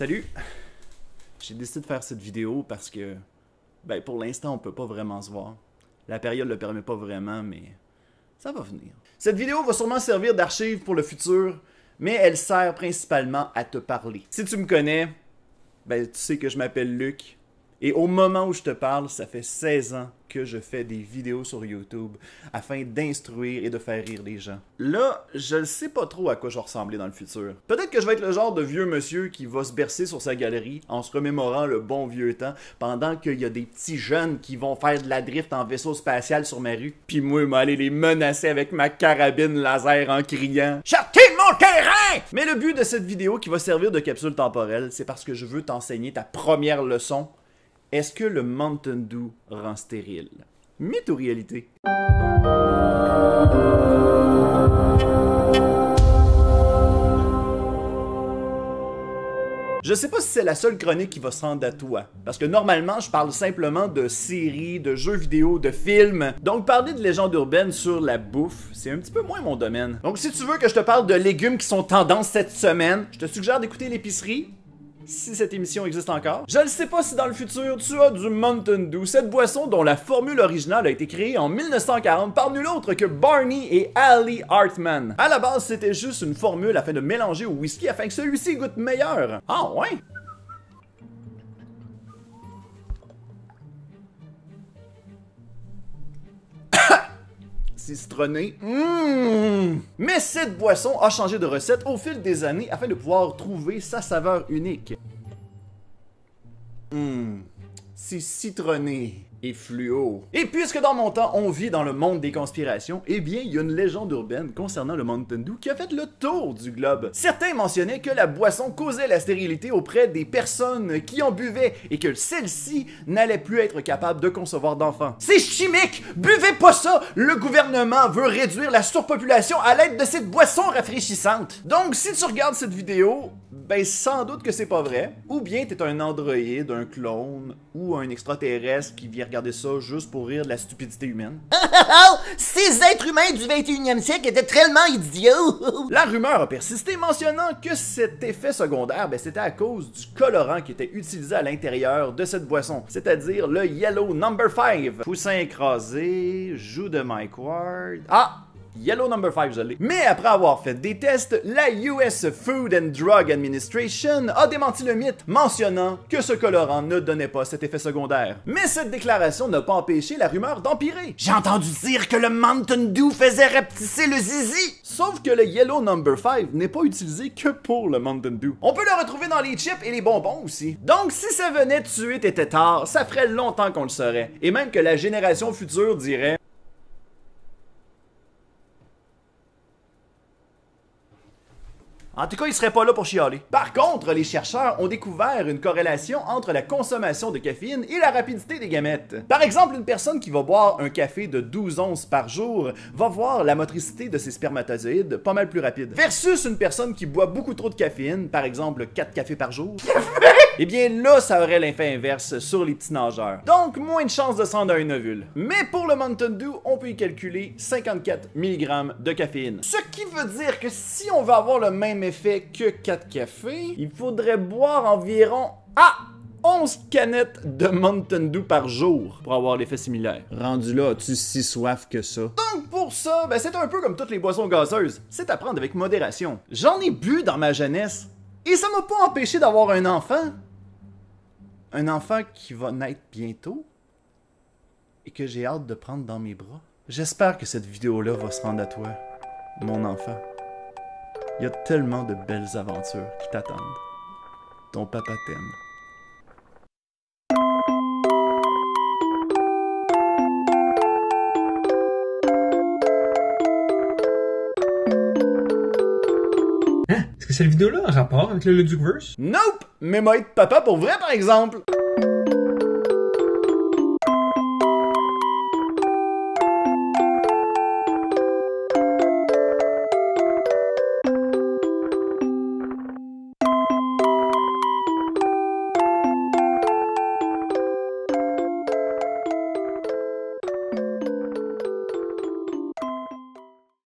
Salut! J'ai décidé de faire cette vidéo parce que, ben pour l'instant, on peut pas vraiment se voir. La période le permet pas vraiment, mais ça va venir. Cette vidéo va sûrement servir d'archive pour le futur, mais elle sert principalement à te parler. Si tu me connais, ben tu sais que je m'appelle Luc. Et au moment où je te parle, ça fait 16 ans que je fais des vidéos sur YouTube afin d'instruire et de faire rire les gens. Là, je ne sais pas trop à quoi je vais ressembler dans le futur. Peut-être que je vais être le genre de vieux monsieur qui va se bercer sur sa galerie en se remémorant le bon vieux temps pendant qu'il y a des petits jeunes qui vont faire de la drift en vaisseau spatial sur ma rue. Puis moi, je vais aller les menacer avec ma carabine laser en criant « Sortez de mon terrain! » Mais le but de cette vidéo qui va servir de capsule temporelle, c'est parce que je veux t'enseigner ta première leçon. Est-ce que le Mountain Dew rend stérile? Mythe ou réalité? Je sais pas si c'est la seule chronique qui va se rendre à toi, parce que normalement je parle simplement de séries, de jeux vidéo, de films, donc parler de légendes urbaines sur la bouffe, c'est un petit peu moins mon domaine. Donc si tu veux que je te parle de légumes qui sont tendance cette semaine, je te suggère d'écouter l'épicerie, si cette émission existe encore. Je ne sais pas si dans le futur tu as du Mountain Dew, cette boisson dont la formule originale a été créée en 1940 par nul autre que Barney et Ali Hartman. À la base, c'était juste une formule afin de mélanger au whisky afin que celui-ci goûte meilleur. Ah ouais? Citronné. Mais cette boisson a changé de recette au fil des années afin de pouvoir trouver sa saveur unique. C'est citronné et fluo. Et puisque dans mon temps, on vit dans le monde des conspirations, eh bien, il y a une légende urbaine concernant le Mountain Dew qui a fait le tour du globe. Certains mentionnaient que la boisson causait la stérilité auprès des personnes qui en buvaient et que celles-ci n'allaient plus être capables de concevoir d'enfants. C'est chimique! Buvez pas ça! Le gouvernement veut réduire la surpopulation à l'aide de cette boisson rafraîchissante. Donc, si tu regardes cette vidéo, ben sans doute que c'est pas vrai. Ou bien t'es un androïde, un clone, ou un extraterrestre qui vient regarder ça juste pour rire de la stupidité humaine. Ces êtres humains du 21e siècle étaient tellement idiots! La rumeur a persisté mentionnant que cet effet secondaire, ben, c'était à cause du colorant qui était utilisé à l'intérieur de cette boisson, c'est-à-dire le Yellow No. 5. Poussin écrasé, joue de Mike Ward... Ah! Yellow No. 5, je l'ai. Mais après avoir fait des tests, la US Food and Drug Administration a démenti le mythe, mentionnant que ce colorant ne donnait pas cet effet secondaire. Mais cette déclaration n'a pas empêché la rumeur d'empirer. J'ai entendu dire que le Mountain Dew faisait rapetisser le zizi! Sauf que le Yellow No. 5 n'est pas utilisé que pour le Mountain Dew. On peut le retrouver dans les chips et les bonbons aussi. Donc si ça venait tuer tes tétards, ça ferait longtemps qu'on le saurait. Et même que la génération future dirait... En tout cas, il serait pas là pour chialer. Par contre, les chercheurs ont découvert une corrélation entre la consommation de caféine et la rapidité des gamètes. Par exemple, une personne qui va boire un café de 12 onces par jour va voir la motricité de ses spermatozoïdes pas mal plus rapide. Versus une personne qui boit beaucoup trop de caféine, par exemple 4 cafés par jour. Eh bien là, ça aurait l'effet inverse sur les petits nageurs. Donc, moins de chances de se rendre à un ovule. Mais pour le Mountain Dew, on peut y calculer 54 mg de caféine. Ce qui veut dire que si on veut avoir le même effet que 4 cafés, il faudrait boire environ 11 canettes de Mountain Dew par jour pour avoir l'effet similaire. Rendu là, as-tu si soif que ça? Donc pour ça, ben c'est un peu comme toutes les boissons gazeuses. C'est à prendre avec modération. J'en ai bu dans ma jeunesse. Et ça m'a pas empêché d'avoir un enfant. Un enfant qui va naître bientôt. Et que j'ai hâte de prendre dans mes bras. J'espère que cette vidéo-là va se rendre à toi, mon enfant. Il y a tellement de belles aventures qui t'attendent. Ton papa t'aime. Est-ce que cette vidéo-là a un rapport avec le Ludwigverse? Nope! Mais moi être papa pour vrai, par exemple!